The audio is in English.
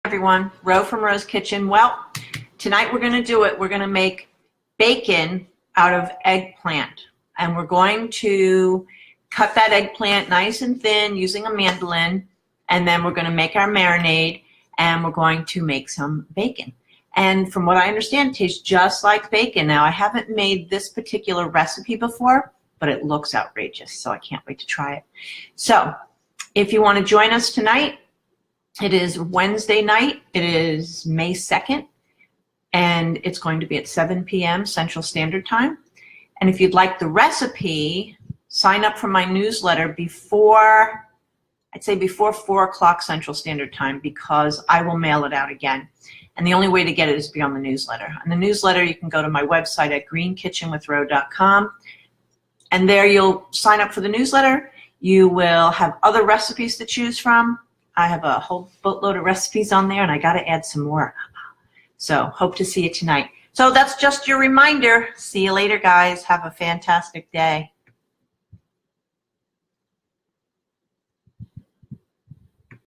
Everyone, Ro from Ro's Kitchen. Well, tonight we're going to do it. We're going to make bacon out of eggplant, and we're going to cut that eggplant nice and thin using a mandolin, and then we're going to make our marinade, and we're going to make some bacon. And from what I understand, it tastes just like bacon. Now, I haven't made this particular recipe before, but it looks outrageous, so I can't wait to try it. So if you want to join us tonight, it is Wednesday night. It is May 2nd, and it's going to be at 7 p.m. Central Standard Time. And if you'd like the recipe, sign up for my newsletter before, I'd say before 4 o'clock Central Standard Time, because I will mail it out again. And the only way to get it is to be on the newsletter. On the newsletter, you can go to my website at greenkitchenwithro.com, and there you'll sign up for the newsletter. You will have other recipes to choose from. I have a whole boatload of recipes on there, and I got to add some more. So hope to see you tonight. So that's just your reminder. See you later, guys. Have a fantastic day.